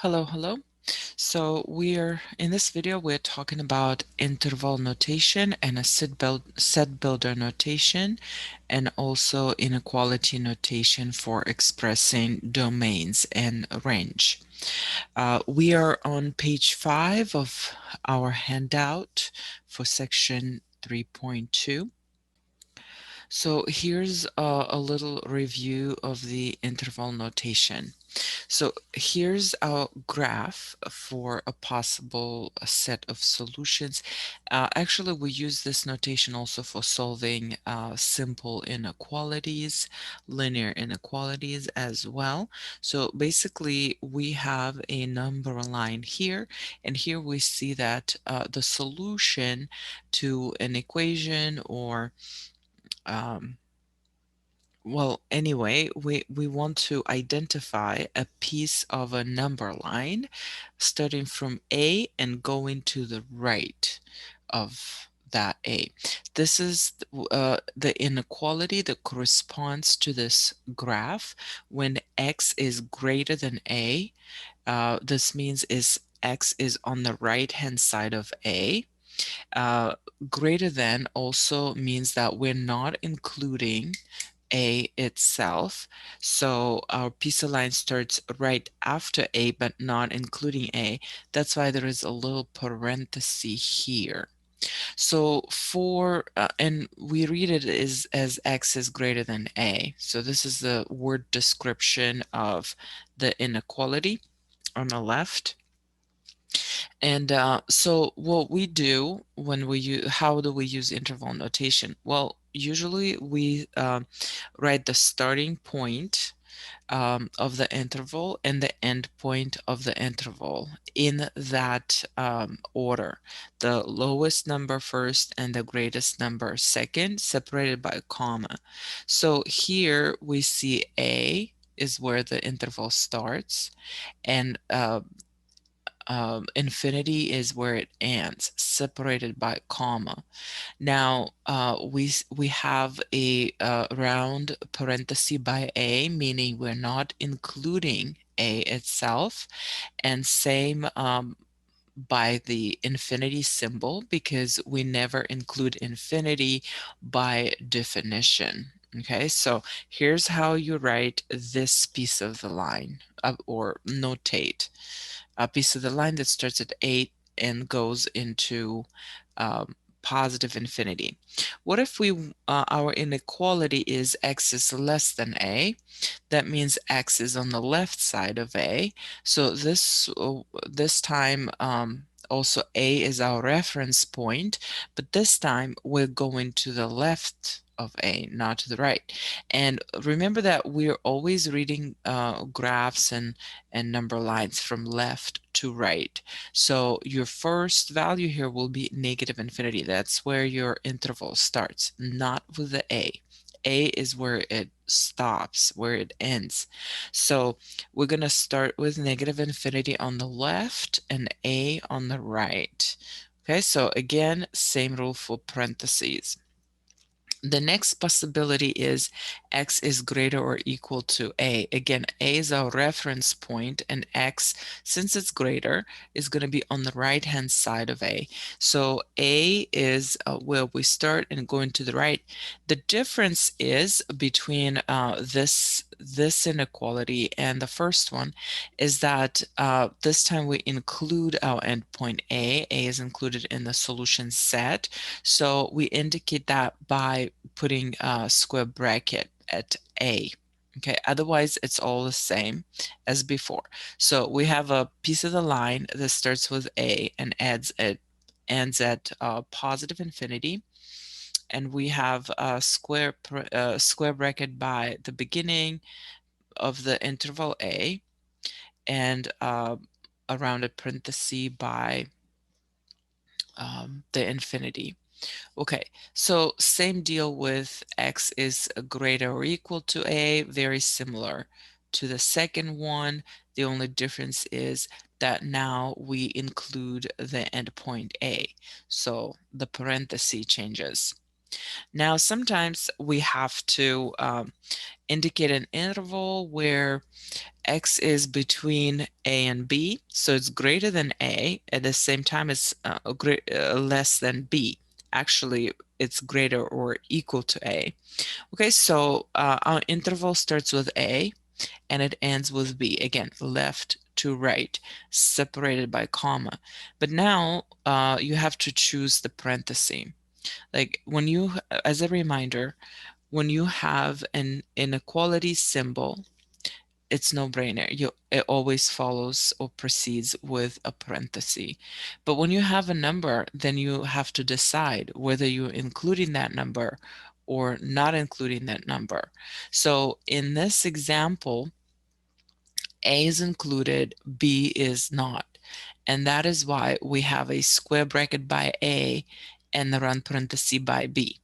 Hello. So in this video, we're talking about interval notation and a set builder notation, and also inequality notation for expressing domains and range. We are on page 5 of our handout for section 3.2. So here's a little review of the interval notation. So here's our graph for a possible set of solutions. Actually, we use this notation also for solving simple inequalities, linear inequalities as well. So basically, we have a number line here, and here we see that the solution to an equation or well, anyway, we want to identify a piece of a number line starting from A and going to the right of that A. This is the inequality that corresponds to this graph when x is greater than A. This means x is on the right hand side of A. Uh, Greater than also means that we're not including A itself. So our piece of line starts right after A, but not including A. That's why there is a little parenthesis here. So and we read it as x is greater than A. So this is the word description of the inequality on the left. And so what we do when we use, how do we use interval notation? Well, usually we write the starting point of the interval and the end point of the interval in that order. The lowest number first and the greatest number second, separated by a comma. So here we see A is where the interval starts, and infinity is where it ends, separated by a comma. Now we have a round parenthesis by A, meaning we're not including A itself, and same by the infinity symbol, because we never include infinity by definition. Okay, so here's how you write this piece of the line, or notate a piece of the line that starts at 8 and goes into positive infinity. What if our inequality is x is less than A? That means x is on the left side of A. So this time also A is our reference point, but this time we're going to the left of A, not to the right. And remember that we're always reading graphs and number lines from left to right. So your first value here will be negative infinity. That's where your interval starts, not with the A. A is where it stops, where it ends. So we're going to start with negative infinity on the left and A on the right. Okay, so again, same rule for parentheses. The next possibility is x is greater or equal to A. Again, A is our reference point, and x, since it's greater, is going to be on the right-hand side of A. So A is where we start and going to the right. The difference is between this inequality and the first one is that this time we include our endpoint A. A is included in the solution set. So we indicate that by putting a square bracket at A. Okay, otherwise it's all the same as before. So we have a piece of the line that starts with A and ends at positive infinity. And we have a square bracket by the beginning of the interval A, and a rounded parenthesis by the infinity. Okay, so same deal with x is greater or equal to A, very similar to the second one. The only difference is that now we include the endpoint A. So the parenthesis changes. Now, sometimes we have to indicate an interval where x is between a and b, so it's greater than a, at the same time it's less than b. Actually, it's greater or equal to a. Okay, so our interval starts with a and it ends with b. Again, left to right, separated by comma. But now you have to choose the parenthesis. Like when you, as a reminder, when you have an inequality symbol, it's no-brainer. It always follows or precedes with a parenthesis. But when you have a number, then you have to decide whether you're including that number or not including that number. So in this example, A is included, B is not. And that is why we have a square bracket by A and the round parenthesis by B.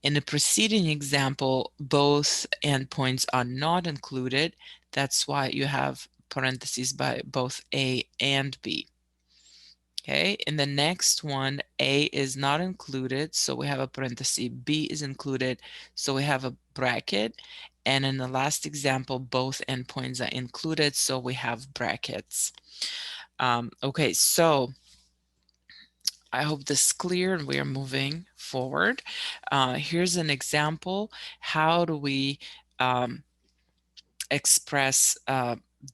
In the preceding example, both endpoints are not included. That's why you have parentheses by both A and B. Okay, in the next one, A is not included, so we have a parenthesis. B is included, so we have a bracket. And in the last example, both endpoints are included, so we have brackets. Okay, so I hope this is clear and we are moving forward. Here's an example. How do we express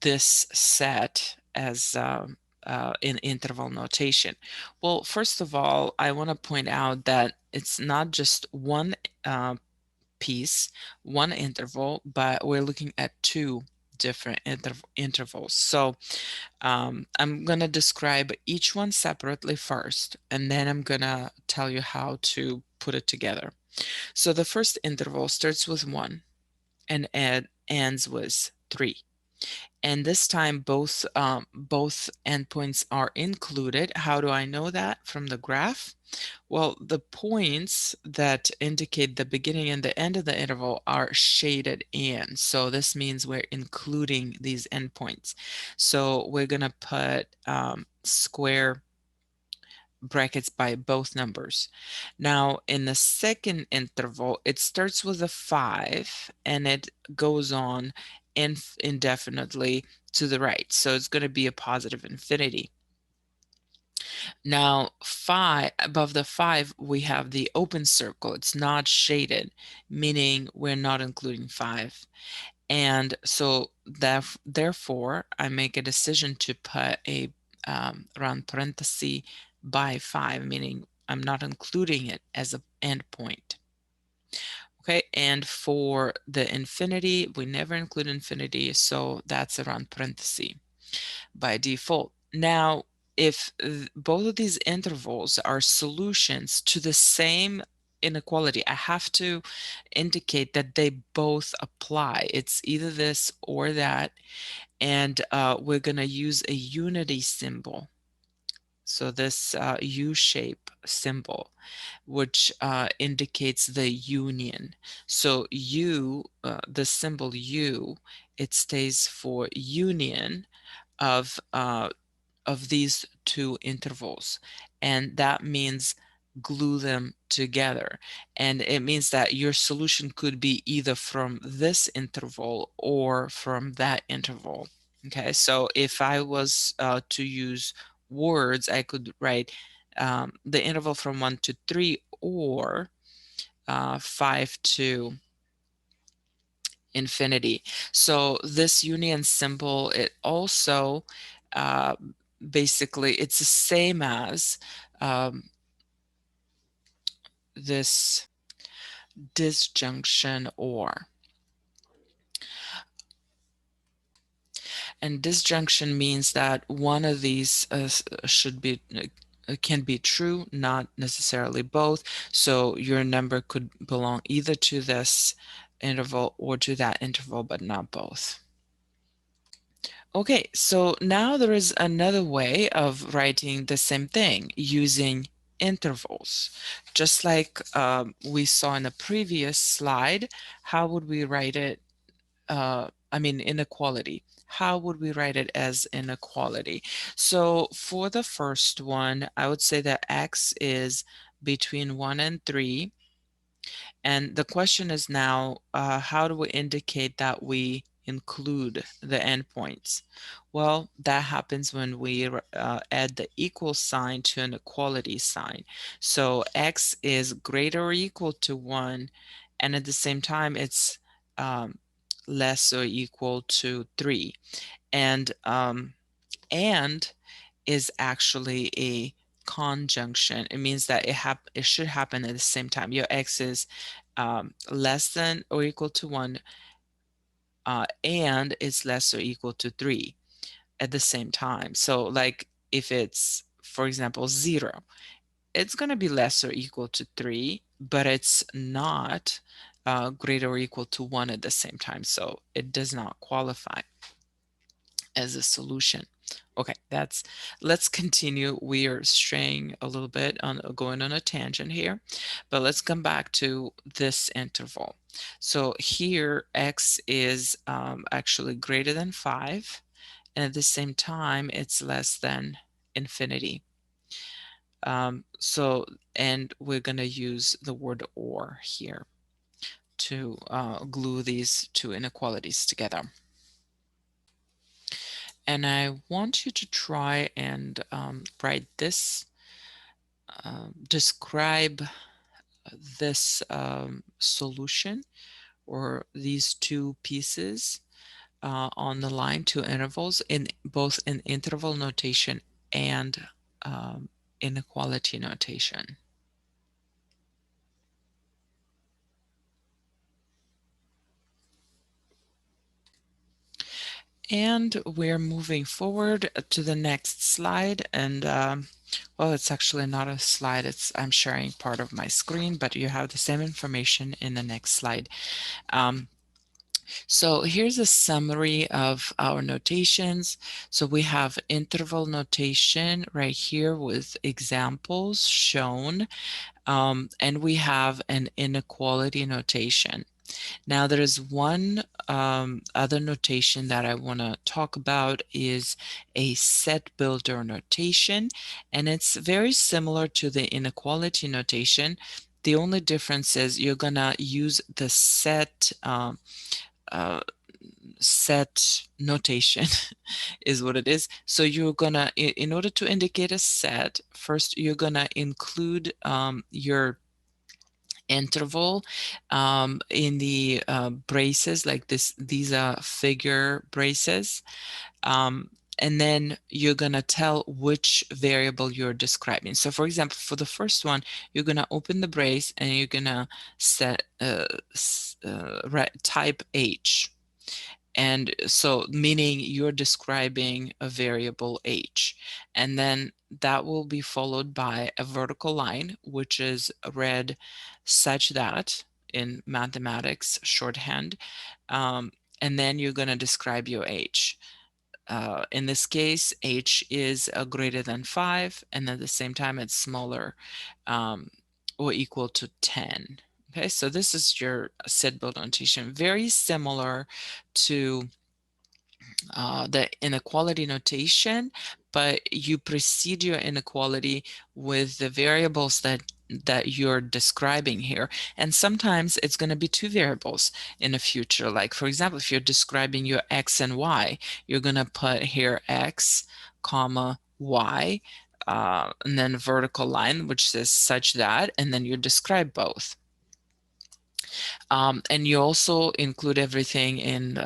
this set as in interval notation? Well, first of all, I want to point out that it's not just one piece, one interval, but we're looking at two different intervals. So I'm going to describe each one separately first, and then I'm going to tell you how to put it together. So the first interval starts with 1 and ends with 3. And this time both endpoints are included. How do I know that from the graph? Well, the points that indicate the beginning and the end of the interval are shaded in. So this means we're including these endpoints. So we're going to put square brackets by both numbers. Now, in the second interval, it starts with a 5 and it goes on indefinitely to the right. So it's going to be a positive infinity. Now, 5, above the 5, we have the open circle. It's not shaded, meaning we're not including 5. And so therefore, I make a decision to put a around parenthesis by 5, meaning I'm not including it as an endpoint. Okay, and for the infinity, we never include infinity, so that's around parenthesis by default. Now, if both of these intervals are solutions to the same inequality, I have to indicate that they both apply. It's either this or that, and we're going to use a unity symbol. So this U-shape symbol, which indicates the union. So U, the symbol U, it stays for union of these two intervals, and that means glue them together. And it means that your solution could be either from this interval or from that interval. Okay, so if I was to use words, I could write the interval from 1 to 3 or 5 to infinity. So this union symbol, it also uh, basically it's the same as this disjunction or. And disjunction means that one of these should be can be true, not necessarily both. So your number could belong either to this interval or to that interval, but not both. Okay, so now there is another way of writing the same thing using intervals. Just like we saw in the previous slide, how would we write it? I mean, inequality. How would we write it as inequality? So for the first one, I would say that x is between 1 and 3, And the question is now, how do we indicate that we include the endpoints? Well, that happens when we add the equal sign to an equality sign. So x is greater or equal to 1, and at the same time it's less or equal to 3. And is actually a conjunction. It means that it should happen at the same time. Your x is less than or equal to 1, and it's less or equal to 3 at the same time. So like if it's, for example, 0, it's going to be less or equal to 3, but it's not greater or equal to 1 at the same time. So it does not qualify as a solution. Okay, let's continue. We are straying a little bit on going on a tangent here, but let's come back to this interval. So here x is actually greater than 5, and at the same time it's less than infinity. And we're going to use the word or here to glue these two inequalities together. And I want you to try and write this, describe this solution or these two pieces on the line, two intervals, in both in interval notation and inequality notation. And we're moving forward to the next slide. And well, it's actually not a slide. I'm sharing part of my screen, but you have the same information in the next slide. So here's a summary of our notations. So we have interval notation right here with examples shown, and we have an inequality notation. Now there is one other notation that I want to talk about is a set builder notation, and it's very similar to the inequality notation. The only difference is you're going to use the set notation is what it is. So you're gonna, in order to indicate a set, first you're gonna include your interval in the braces like this. These are figure braces. And then you're going to tell which variable you're describing. So for example, for the first one, you're going to open the brace and you're going to set type H. And so meaning you're describing a variable H. And then that will be followed by a vertical line, which is read such that in mathematics shorthand. And then you're going to describe your H. In this case, H is greater than 5, and at the same time it's smaller or equal to 10. Okay, so this is your set build notation, very similar to the inequality notation, but you precede your inequality with the variables that you're describing here. And sometimes it's going to be two variables in the future. Like, for example, if you're describing your x and y, you're going to put here x, comma, y, and then vertical line, which says such that, and then you describe both. And you also include everything in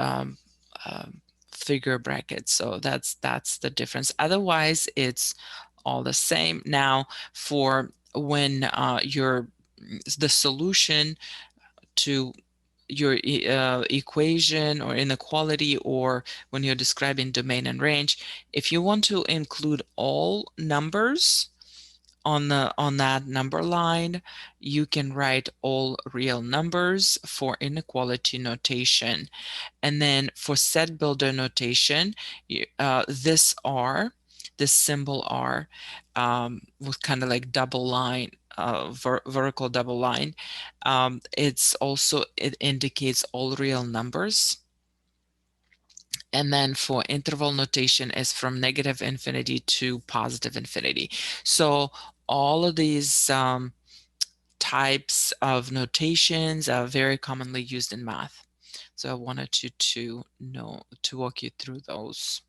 figure brackets. So that's the difference. Otherwise, it's all the same. Now, for when the solution to your equation or inequality, or when you're describing domain and range, if you want to include all numbers on that number line, you can write all real numbers for inequality notation. And then for set builder notation, this R, this symbol R, with kind of like double line, vertical double line, it indicates all real numbers. And then for interval notation is from negative infinity to positive infinity. So all of these types of notations are very commonly used in math. So I wanted you to walk you through those.